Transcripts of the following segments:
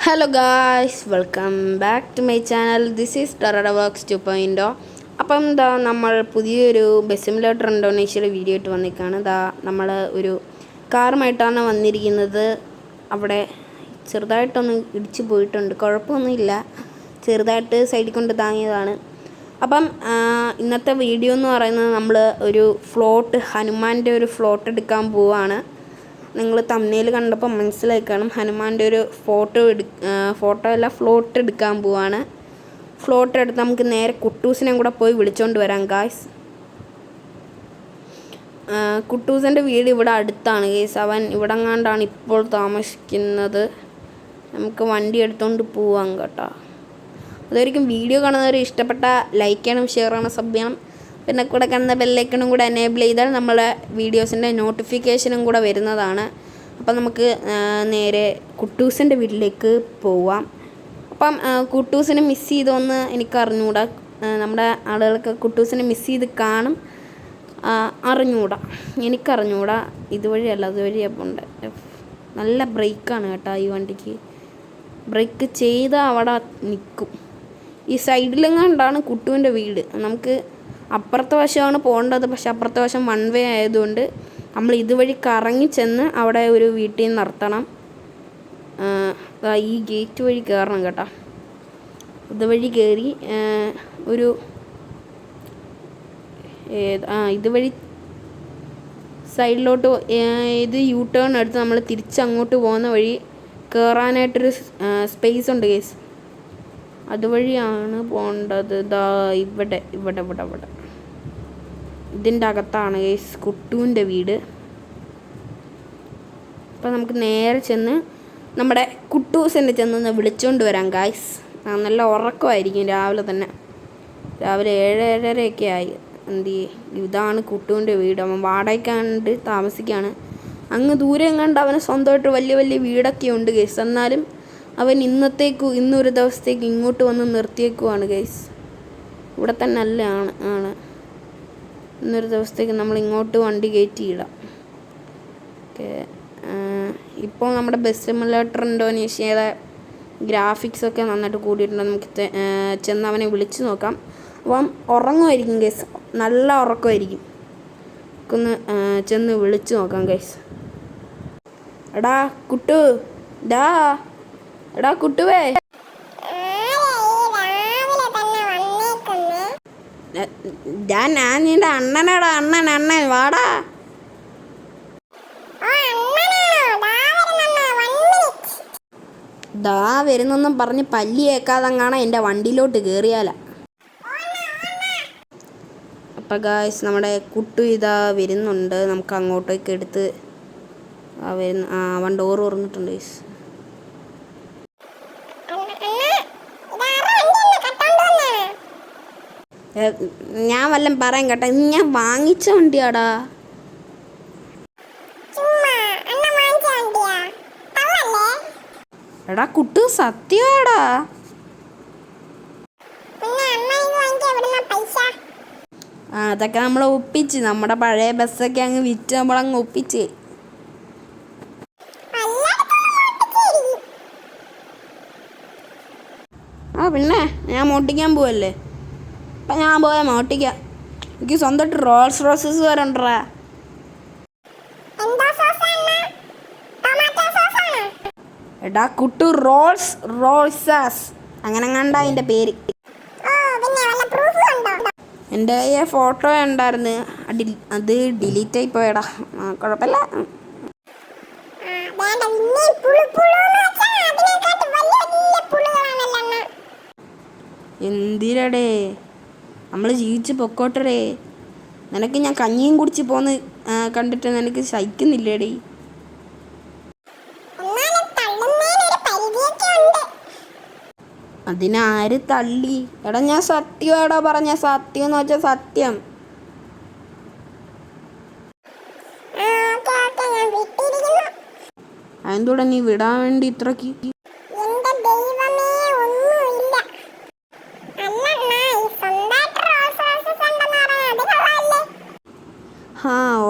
Hello guys, welcome back to my channel. This is ടറഡ works 2.0. അപ്പം എന്താ നമ്മൾ പുതിയൊരു ബസ് സിമുലേറ്റർ ഇൻഡോനേഷ്യയുടെ വീഡിയോ ആയിട്ട് വന്നിരിക്കുകയാണ്. നമ്മൾ ഒരു കാറുമായിട്ടാണ് വന്നിരിക്കുന്നത്. അവിടെ ചെറുതായിട്ടൊന്ന് ഇടിച്ചു പോയിട്ടുണ്ട്, കുഴപ്പമൊന്നുമില്ല, ചെറുതായിട്ട് സൈഡിൽ കൊണ്ട് താങ്ങിയതാണ്. അപ്പം ഇന്നത്തെ വീഡിയോ എന്ന് പറയുന്നത് നമ്മൾ ഒരു ഹനുമാൻ്റെ ഒരു ഫ്ലോട്ട് എടുക്കാൻ പോവുകയാണ്. നിങ്ങൾ തമ്മിൽ കണ്ടപ്പോൾ മനസ്സിലായി കാണും, ഹനുമാൻ്റെ ഒരു ഫോട്ടോ അല്ല ഫ്ലോട്ട് എടുക്കാൻ പോവാണ്. ഫ്ലോട്ട് എടുത്ത് നമുക്ക് നേരെ കുട്ടൂസിനെ കൂടെ പോയി വിളിച്ചുകൊണ്ട് വരാം ഗായ്സ്. കുട്ടൂസിൻ്റെ വീട് ഇവിടെ അടുത്താണ് ഗൈസ്. അവൻ ഇവിടെ എങ്ങാണ്ടാണ് ഇപ്പോൾ താമസിക്കുന്നത്. നമുക്ക് വണ്ടി എടുത്തുകൊണ്ട് പോവാം കേട്ടോ. അതായിരിക്കും വീഡിയോ കാണുന്നവർ ഇഷ്ടപ്പെട്ട ലൈക്ക് ചെയ്യണം, ഷെയർ ചെയ്യണം, സബ് ചെയ്യണം. പിന്നെ കൂടെ കാണുന്ന ബെല്ലൈക്കണും കൂടെ എനേബിൾ ചെയ്താൽ നമ്മളെ വീഡിയോസിൻ്റെ നോട്ടിഫിക്കേഷനും കൂടെ വരുന്നതാണ്. അപ്പം നമുക്ക് നേരെ കുട്ടൂസിൻ്റെ വീട്ടിലേക്ക് പോവാം. അപ്പം കുട്ടൂസിനെ മിസ് ചെയ്തോന്ന് എനിക്കറിഞ്ഞൂടാ. നമ്മുടെ ആളുകൾക്ക് കുട്ടൂസിനെ മിസ് ചെയ്ത് കാണും, എനിക്കറിഞ്ഞൂടാ. ഇതുവഴിയല്ല, അതുവഴിയാണ് പോണ്ട്. നല്ല ബ്രേക്കാണ് കേട്ടോ ഈ വണ്ടിക്ക്. ബ്രേക്ക് ചെയ്താൽ അവിടെ നിൽക്കും. ഈ സൈഡിലെങ്ങാണ്ടാണ് കുട്ടുവിൻ്റെ വീട്. നമുക്ക് അപ്പുറത്തെ വശമാണ് പോകേണ്ടത്, പക്ഷെ അപ്പുറത്തെ വശം വൺ വേ ആയതുകൊണ്ട് നമ്മൾ ഇതുവഴി കറങ്ങി ചെന്ന് അവിടെ ഒരു വീട്ടിൽ നിന്ന് നിർത്തണം. ഈ ഗേറ്റ് വഴി കയറണം കേട്ടോ. ഇതുവഴി കയറി ഇതുവഴി സൈഡിലോട്ട് ഇത് യു ടേൺ എടുത്ത് നമ്മൾ തിരിച്ചങ്ങോട്ട് പോകുന്ന വഴി കയറാനായിട്ടൊരു സ്പേസ് ഉണ്ട് കേസ്. അതുവഴിയാണ് പോകേണ്ടത്. ഇവിടെ ഇതിൻ്റെ അകത്താണ് ഗൈസ് കുട്ടുവിൻ്റെ വീട്. അപ്പം നമുക്ക് നേരെ ചെന്ന് നമ്മുടെ കുട്ടൂസിനെ ചെന്ന് വിളിച്ചുകൊണ്ട് വരാം ഗായ്സ്. നല്ല ഉറക്കമായിരിക്കും രാവിലെ തന്നെ. രാവിലെ 7-7:30 ആയി. ഇതാണ് കുട്ടുവിൻ്റെ വീട്. അവൻ വാടകയ്ക്കാണ്ട് താമസിക്കുകയാണ്. അങ്ങ് ദൂരെ എങ്ങാണ്ട് അവന് സ്വന്തമായിട്ട് വലിയ വലിയ വീടൊക്കെ ഉണ്ട് ഗൈസ്. എന്നാലും അവൻ ഇന്നൊരു ദിവസത്തേക്ക് ഇങ്ങോട്ട് വന്ന് നിർത്തിയേക്കുവാണ് ഗൈസ്. ഇവിടെ തന്നെ ആണ്. ഇന്നൊരു ദിവസത്തേക്ക് നമ്മൾ ഇങ്ങോട്ട് വണ്ടി കയറ്റിയിടാം. ഓക്കെ, ഇപ്പോൾ നമ്മുടെ ബസ് സിമുലേറ്റർ ഇൻഡോനേഷ്യയുടെ ഗ്രാഫിക്സൊക്കെ നന്നായിട്ട് കൂടിയിട്ടുണ്ട്. നമുക്ക് ചെന്ന് അവനെ വിളിച്ച് നോക്കാം. അപ്പം ഉറങ്ങുമായിരിക്കും ഗൈസ്, നല്ല ഉറക്കമായിരിക്കും. നമുക്കൊന്ന് ചെന്ന് വിളിച്ച് നോക്കാം ഗൈസ്. എടാ കുട്ടുവേ, ഞാൻ നിന്റെ അണ്ണനാടാ. അണ്ണൻ വാടാ. വരുന്നൊന്നും പറഞ്ഞ് പല്ലി കേൾക്കാതെ എൻ്റെ വണ്ടിയിലോട്ട് കയറിയാല. അപ്പം ഗായ്സ്, നമ്മുടെ കുട്ടു വരുന്നുണ്ട്. നമുക്ക് അങ്ങോട്ടേക്ക് എടുത്ത് അവൻ ഡോറ് തുറന്നിട്ടുണ്ട് ഗായ്സ്. ഞാൻ വല്ലതും പറയാൻ കേട്ടോ, ഞാൻ വാങ്ങിച്ച വണ്ടിയാടാ. എടാ കുട്ടു, സത്യമാടാ. അതൊക്കെ നമ്മൾ ഒപ്പിച്ച്, നമ്മുടെ പഴയ ബസ്സൊക്കെ അങ്ങ് വിറ്റ് നമ്മളങ്ങ് ഒപ്പിച്ച്. പിന്നെ ഞാൻ മോട്ടിക്കാൻ പോവല്ലേ. അപ്പം ഞാൻ പോയാൽ മോട്ടിക്കാം. എനിക്ക് സ്വന്തമായിട്ട് റോൾസ് റോയ്സ് വരണ്ടാ. എടാ കുട്ടു, റോൾസ് റോയ്സസ് അങ്ങനെ കണ്ട അതിൻ്റെ പേര്. എൻ്റെ ഫോട്ടോ ഉണ്ടായിരുന്നു, അത് ഡിലീറ്റ് ആയി പോയടാ. കുഴപ്പമില്ല. എന്തിരടേ, നമ്മൾ ജീവിച്ച് പൊക്കോട്ടടേ. നിനക്ക് ഞാൻ കഞ്ഞിയും കുടിച്ച് പോന്ന് കണ്ടിട്ട് നിനക്ക് സഹിക്കുന്നില്ലേടേ. അതിനാര് തള്ളി? എടാ ഞാൻ സത്യമാടാ പറഞ്ഞ, സത്യം എന്ന് വെച്ചാൽ സത്യം. അതിൻ്റെ നീ വിടാൻ വേണ്ടി ഇത്രക്ക്?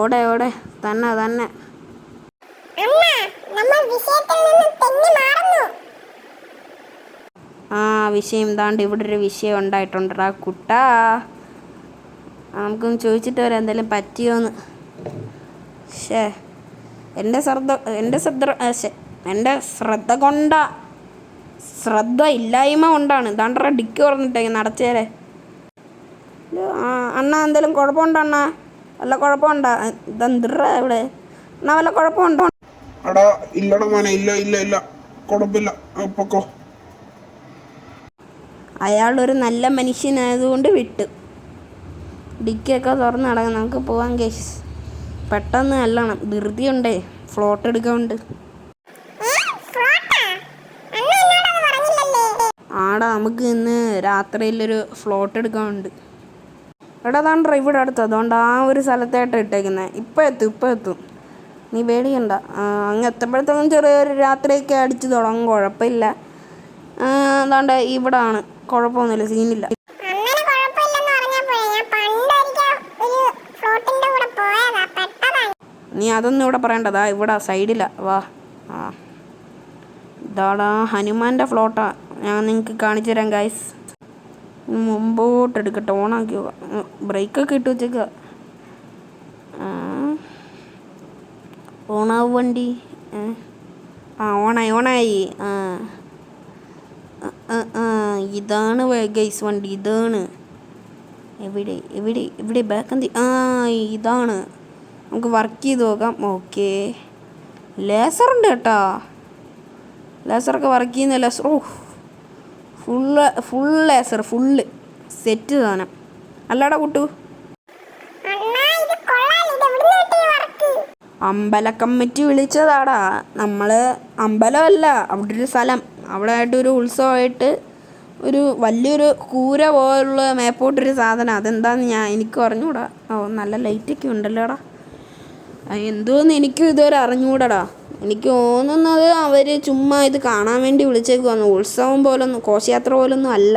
ഓടെ തന്നെ. വിഷയം എന്താണ്ട് ഇവിടെ ഒരു വിഷയം ഉണ്ടായിട്ടുണ്ടാ കുട്ടാ. നമുക്കൊന്ന് ചോദിച്ചിട്ട് വരാം എന്തെങ്കിലും പറ്റിയോന്ന്. എൻ്റെ ശ്രദ്ധ ഇല്ലായ്മ കൊണ്ടാണ്. ദാണ്ടറ ഡിക്കി പറഞ്ഞിട്ടേ നടച്ചേരെ. അണ്ണാ എന്തെങ്കിലും കുഴപ്പമുണ്ടോ അണ്ണാ? വല്ല കുഴപ്പമുണ്ടോ? ഇതെന്തിറ ഇവിടെ അണ്ണാ? വല്ല കുഴപ്പമുണ്ടോ? എടാ ഇല്ലടാ മോനെ, ഇല്ല ഇല്ല ഇല്ല, കുഴപ്പമില്ല, പൊക്കോ. അയാളൊരു നല്ല മനുഷ്യനായതുകൊണ്ട് വിട്ടു. ഡിക്കിയൊക്കെ തുറന്ന് നടക്കാം, നമുക്ക് പോവാം കേസ്. പെട്ടെന്ന് അല്ലണം, ധൃതിയുണ്ടേ, ഫ്ലോട്ട് എടുക്കാനുണ്ട്. ആടാ നമുക്ക് ഇന്ന് രാത്രിയിലൊരു ഫ്ലോട്ട് എടുക്കാനുണ്ട്. എടാ താണ്ട ഇവിടെ അടുത്ത്, അതുകൊണ്ട് ആ ഒരു സ്ഥലത്തായിട്ട് ഇട്ടേക്കുന്നത്. ഇപ്പം എത്തും, നീ പേടിക്കണ്ട. അങ്ങ് എത്തുമ്പോഴത്തേക്കും ചെറിയൊരു രാത്രിയൊക്കെ അടിച്ച് തുടങ്ങും, കുഴപ്പമില്ല. അതാണ്ട് ഇവിടെ ആണ്, കുഴപ്പമൊന്നുമില്ല, സീനില്ല. നീ അതൊന്നും ഇവിടെ പറയണ്ടതാ, ഇവിടെ സൈഡിലാ, വാ. ഇതാടാ ഹനുമാൻ്റെ ഫ്ലോട്ടാ, ഞാൻ നിങ്ങൾക്ക് കാണിച്ചു തരാം ഗൈസ്. മുമ്പോട്ട് എടുക്കട്ടെ, ഓണാക്കി ബ്രേക്കൊക്കെ ഇട്ട് വെച്ചേക്കുക. ഓണാവും വണ്ടി. ഓണായി. ഇതാണ് ഗൈസ് വണ്ടി, ഇതാണ്. എവിടെ ബാക്കെന്തി? ഇതാണ്. നമുക്ക് വർക്ക് ചെയ്ത് നോക്കാം. ഓക്കെ, ലേസറുണ്ട് കേട്ടോ, ലേസറൊക്കെ വർക്ക് ചെയ്യുന്ന laser. Full laser, full set സാധനം അല്ലാടാ കുട്ടു. അമ്പല കമ്മിറ്റി വിളിച്ചതാടാ. നമ്മൾ അമ്പലമല്ല, അവിടെ ഒരു സ്ഥലം, അവിടെ ആയിട്ടൊരു ഉത്സവമായിട്ട് ഒരു വലിയൊരു കൂര പോലുള്ള മേപ്പോട്ടൊരു സാധനം. അതെന്താന്ന് എനിക്ക് അറിഞ്ഞൂടാ. നല്ല ലൈറ്റൊക്കെ ഉണ്ടല്ലോടാ. എന്തോന്ന് എനിക്കും ഇതുവരെ അറിഞ്ഞൂടാടാ. എനിക്ക് തോന്നുന്നത് അവർ ചുമ്മാ ഇത് കാണാൻ വേണ്ടി വിളിച്ചേക്കുവാന്ന്. ഉത്സവം പോലൊന്നും, ഘോഷയാത്ര പോലൊന്നും അല്ല.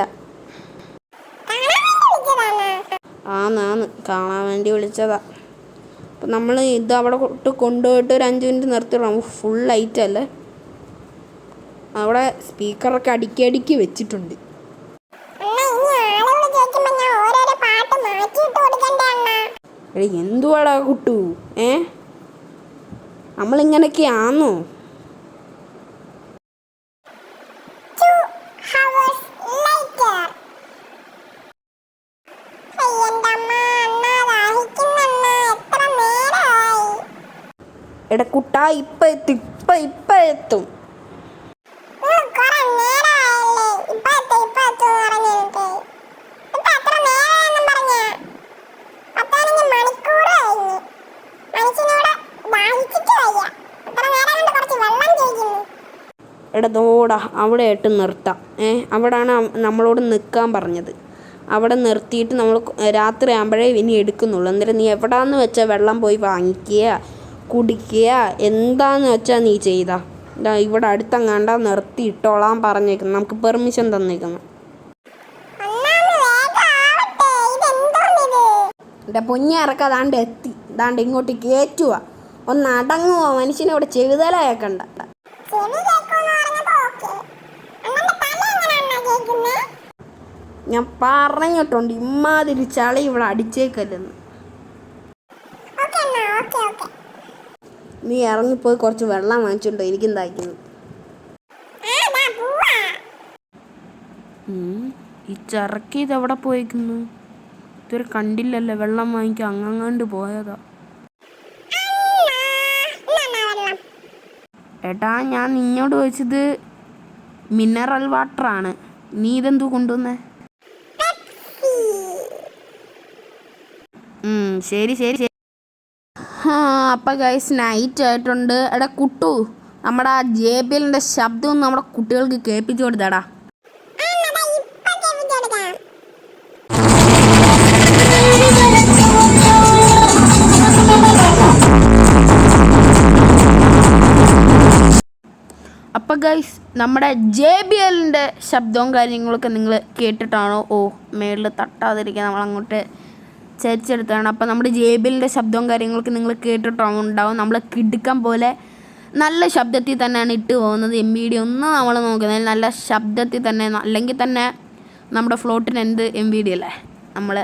ആന്ന് കാണാൻ വേണ്ടി വിളിച്ചതാ. അപ്പം നമ്മൾ ഇത് അവിടെ കൊണ്ടുപോയിട്ട് ഒരു 5 മിനിറ്റ് നിർത്തിയിടാം. ഫുൾ ലൈറ്റ് അല്ലേ, അവിടെ സ്പീക്കറൊക്കെ അടുക്കി വെച്ചിട്ടുണ്ട്. എന്തുവാടാ കുട്ടു, നമ്മളിങ്ങനെയൊക്കെയാണോ? എടാ കുട്ടാ, ഇപ്പം എത്തും. എടതോടാ അവിടെ ആയിട്ട് നിർത്താം. അവിടെയാണ് നമ്മളോട് നിൽക്കാൻ പറഞ്ഞത്. അവിടെ നിർത്തിയിട്ട് നമ്മൾ രാത്രി ആകുമ്പോഴേ ഇനി എടുക്കുന്നുള്ളൂ. അന്നേരം നീ എവിടാന്ന് വെച്ചാൽ വെള്ളം പോയി വാങ്ങിക്കുക, കുടിക്കുക, എന്താന്ന് വെച്ചാൽ നീ ചെയ്താ. ഇവിടെ അടുത്തെങ്ങാണ്ട നിർത്തി ഇട്ടോളാൻ പറഞ്ഞേക്കുന്നു, നമുക്ക് പെർമിഷൻ തന്നേക്കുന്നു. എൻ്റെ പൊഞ്ഞി ഇറക്കാതാണ്ട് എത്തി, ദാണ്ട് ഇങ്ങോട്ട് കയറ്റുക. ഒന്ന് അടങ്ങുക, മനുഷ്യനെ ഇവിടെ ചെവിതലയാക്കണ്ട. ഞാൻ പറഞ്ഞിട്ടുണ്ട് ഇമ്മാതിരി ചളി ഇവിടെ അടിച്ചേക്കല്ലെന്ന്. നീ ഇറങ്ങിപ്പോയി കുറച്ച് വെള്ളം വാങ്ങിച്ചിട്ടുണ്ടോ? എനിക്കും തായ്ക്കുന്നു. ഈ ചിറക്കി ഇതെവിടെ പോയിക്കുന്നു? ഇതുവരെ കണ്ടില്ലല്ലോ. വെള്ളം വാങ്ങിക്കാൻ അങ്ങാണ്ട് പോയതാ. ഏട്ടാ, ഞാൻ നിന്നോട് ചോദിച്ചത് മിനറൽ വാട്ടറാണ്, നീ ഇതെന്തു കൊണ്ടുവന്നേ? ശരി. അപ്പം ഗൈസ് നൈറ്റ് ആയിട്ടുണ്ട്. എടാ കുട്ടു, നമ്മുടെ ആ JBLൻ്റെ ശബ്ദം നമ്മുടെ കുട്ടികൾക്ക് കേൾപ്പിച്ചു കൊടുത്താടാ. അപ്പം ഗൈസ് നമ്മുടെ JBLൻ്റെ ശബ്ദവും കാര്യങ്ങളൊക്കെ നിങ്ങൾ കേട്ടിട്ടാണോ? മേളിൽ തട്ടാതിരിക്കാൻ നമ്മളങ്ങോട്ട് ചരിച്ചെടുത്താണ്. അപ്പം നമ്മുടെ JBLൻ്റെ ശബ്ദവും കാര്യങ്ങളൊക്കെ നിങ്ങൾ കേട്ടിട്ടാണോ ഉണ്ടാവും. നമ്മൾ കിടുക്കം പോലെ നല്ല ശബ്ദത്തിൽ തന്നെയാണ് ഇട്ട് പോകുന്നത്. MVD ഒന്നും നമ്മൾ നോക്കുന്നത് നല്ല ശബ്ദത്തിൽ തന്നെ, അല്ലെങ്കിൽ തന്നെ നമ്മുടെ ഫ്ലോട്ടിന് എന്ത് MVD അല്ലേ, നമ്മൾ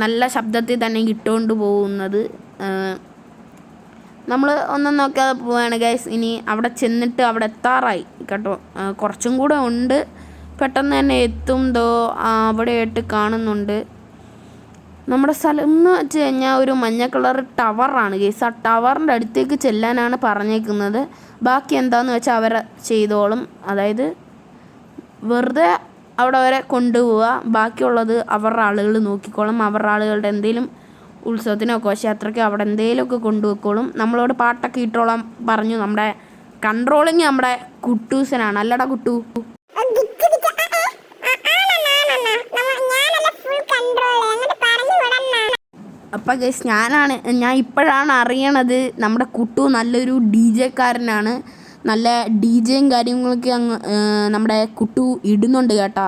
നല്ല ശബ്ദത്തിൽ തന്നെ ഇട്ടുകൊണ്ട് പോകുന്നത്. നമ്മൾ ഒന്നും നോക്കാതെ പോവുകയാണ് ഗൈസ്. ഇനി അവിടെ ചെന്നിട്ട് അവിടെ എത്താറായി കേട്ടോ, കുറച്ചും കൂടെ ഉണ്ട്, പെട്ടെന്ന് തന്നെ എത്തും. അവിടെയായിട്ട് കാണുന്നുണ്ട് നമ്മുടെ സ്ഥലം എന്ന് വെച്ച് കഴിഞ്ഞാൽ ഒരു മഞ്ഞ കളർ ടവറാണ് ഗൈസ്. ആ ടവറിൻ്റെ അടുത്തേക്ക് ചെല്ലാനാണ് പറഞ്ഞേക്കുന്നത്. ബാക്കി എന്താണെന്ന് വെച്ചാൽ അവരെ ചെയ്തോളും, അതായത് വെറുതെ അവിടെ വരെ കൊണ്ടുപോവുക, ബാക്കിയുള്ളത് അവരുടെ ആളുകൾ നോക്കിക്കോളും. അവരുടെ ആളുകളുടെ എന്തെങ്കിലും ഉത്സവത്തിനോ ഘോഷയാത്രയ്ക്കോ അവിടെ എന്തെങ്കിലുമൊക്കെ കൊണ്ടുപോയിക്കോളും. നമ്മളോട് പാട്ടൊക്കെ ഇട്ടോളാൻ പറഞ്ഞു. നമ്മുടെ കൺട്രോളിങ് നമ്മുടെ കുട്ടൂസനാണ്, അല്ലടാ കുട്ടു? അപ്പം ഗൈസ് ഞാൻ ഇപ്പോഴാണ് അറിയണത് നമ്മുടെ കുട്ടു നല്ലൊരു DJക്കാരനാണ്. നല്ല DJയും കാര്യങ്ങളൊക്കെ അങ്ങ് നമ്മുടെ കുട്ടു ഇടുന്നുണ്ട് കേട്ടോ.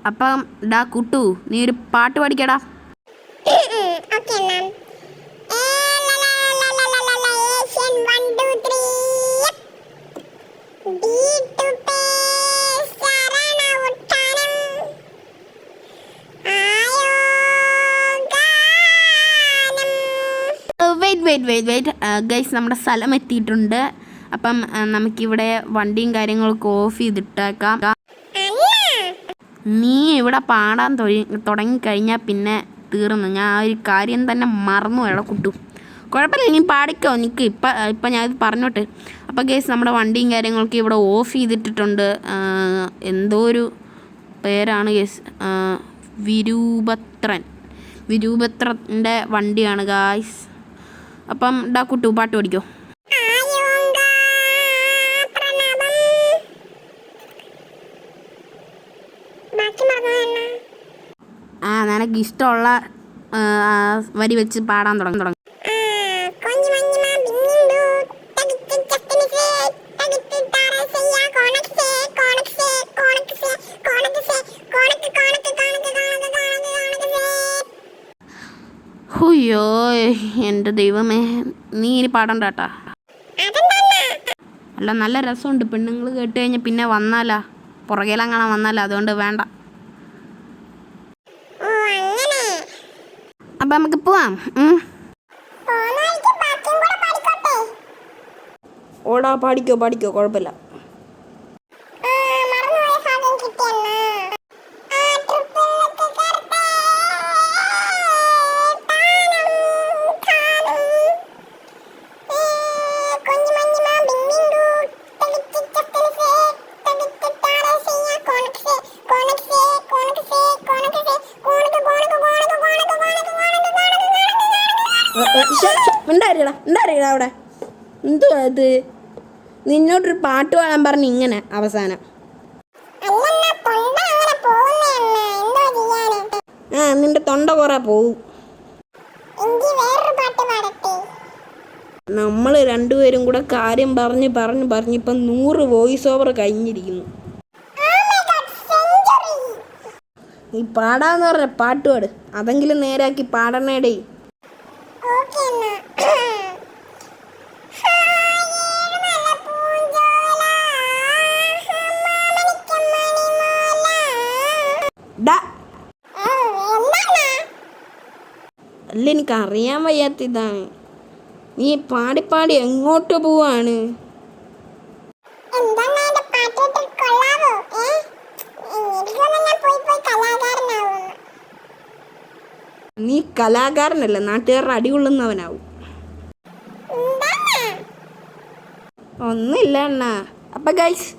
അപ്പം ഡാ കുട്ടു, നീ ഒരു പാട്ട് പഠിക്കടാ. വെയിറ്റ് ഗൈസ്, നമ്മുടെ സ്ഥലം എത്തിയിട്ടുണ്ട്. അപ്പം നമുക്കിവിടെ വണ്ടിയും കാര്യങ്ങളൊക്കെ ഓഫ് ചെയ്തിട്ടേക്കാം. നീ ഇവിടെ പാടാൻ തുടങ്ങിക്കഴിഞ്ഞാൽ പിന്നെ തീർന്നു. ഞാൻ ആ ഒരു കാര്യം തന്നെ മറന്നു വേണം കുട്ടു. കുഴപ്പമില്ല, നീ പാടിക്കോ, നിൽക്ക്. ഇപ്പം ഞാനിത് പറഞ്ഞോട്ടെ. അപ്പം ഗൈസ്, നമ്മുടെ വണ്ടിയും കാര്യങ്ങളൊക്കെ ഇവിടെ ഓഫ് ചെയ്തിട്ടിട്ടുണ്ട്. എന്തോ ഒരു പേരാണ് ഗൈസ്, വിരൂപത്രൻ്റെ വണ്ടിയാണ് ഗായ്സ്. അപ്പം ഡാ കുട്ടു, പാട്ട് പഠിക്കോ. നിനക്ക് ഇഷ്ടമുള്ള വരി വെച്ച് പാടാൻ തുടങ്ങി. അയ്യോ എൻ്റെ ദൈവമേ, നീ ഇനി പാടണ്ട കേട്ടാ. അല്ല, നല്ല രസമുണ്ട്. പെണ്ണുങ്ങൾ കേട്ട് കഴിഞ്ഞാൽ പിന്നെ വന്നാലാ, പുറകേലങ്ങനെ വന്നാലാ, അതുകൊണ്ട് വേണ്ട. അപ്പം നമുക്ക് പോവാം. ഓടാ, പാടിക്കോ കുഴപ്പമില്ല. ഉണ്ടായിരിക്കടാ അവിടെ. എന്തുവാ ഇത്? നിന്നോട്ടൊരു പാട്ട് പാടാൻ പറഞ്ഞ് ഇങ്ങനെ അവസാനം. നിന്റെ തൊണ്ട കുറെ പോവും. നമ്മൾ രണ്ടുപേരും കൂടെ കാര്യം പറഞ്ഞ് ഇപ്പം 100 വോയിസ് ഓവർ കഴിഞ്ഞിരിക്കുന്നു. നീ പാടാന്ന് പറഞ്ഞ പാട്ടുപാട്, അതെങ്കിലും നേരാക്കി പാടണേടേ. അല്ല, എനിക്ക് അറിയാൻ വയ്യാത്തതാണ്. നീ പാടി എങ്ങോട്ട് പോവാണ്? നീ കലാകാരനല്ല, നാട്ടുകാരുടെ അടികൊള്ളുന്നവനാവും. ഒന്നുമില്ല അണ്ണാ. അപ്പം ഗൈസ്,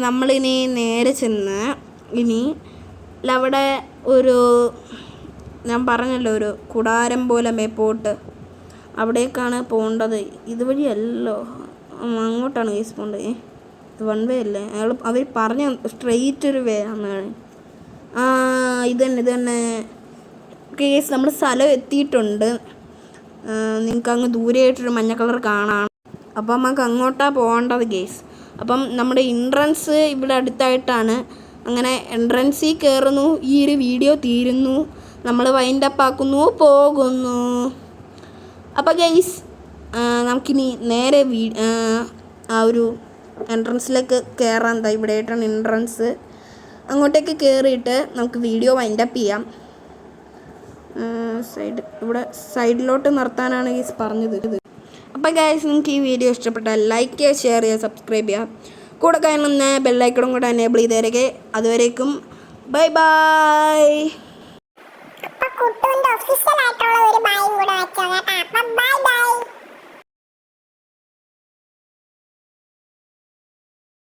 നമ്മളിനി നേരെ ചെന്ന് അവിടെ ഒരു, ഞാൻ പറഞ്ഞല്ലോ, ഒരു കുടാരം പോലെ മേപ്പോട്ട് അവിടേക്കാണ് പോകേണ്ടത്. ഇതുവഴിയല്ലോ, അങ്ങോട്ടാണ് ഗൈസ് പോകേണ്ടത്. ഇത് 1 വേ അല്ലേ? അവർ പറഞ്ഞ സ്ട്രെയിറ്റ് ഒരു വേ ആണ്. ഇത് തന്നെ ഗൈസ്, നമ്മൾ സ്ഥലം എത്തിയിട്ടുണ്ട്. നിങ്ങൾക്ക് അങ്ങ് ദൂരെയായിട്ടൊരു മഞ്ഞ കളർ കാണാം. അപ്പം നമുക്ക് അങ്ങോട്ടാണ് പോകേണ്ടത് ഗൈസ്. അപ്പം നമ്മുടെ എൻട്രൻസ് ഇവിടെ അടുത്തായിട്ടാണ്. അങ്ങനെ എൻട്രൻസിൽ കയറുന്നു, ഈ ഒരു വീഡിയോ തീരുന്നു, നമ്മൾ വൈൻഡപ്പ് ആക്കുന്നു, പോകുന്നു. അപ്പം ഗൈസ്, നമുക്കിനി നേരെ ആ ഒരു എൻട്രൻസിലേക്ക് കയറാൻ. എന്താ ഇവിടെ ആയിട്ടാണ് എൻട്രൻസ്. അങ്ങോട്ടേക്ക് കയറിയിട്ട് നമുക്ക് വീഡിയോ വൈൻഡപ്പ് ചെയ്യാം. ഇവിടെ സൈഡിലോട്ട് നിർത്താനാണ് ഗൈസ് പറഞ്ഞത്. അപ്പോൾ ഗൈസ് നിങ്ങൾക്ക് ഈ വീഡിയോ ഇഷ്ടപ്പെട്ടാൽ ലൈക്ക് ചെയ്യുക, ഷെയർ ചെയ്യുക, സബ്സ്ക്രൈബ് ചെയ്യുക. കൂടെ കാണുന്ന ബെല്ലൈക്കണും കൂടെ എനേബിൾ ചെയ്തേരക്കെ. അതുവരേക്കും ബൈ ബൈ.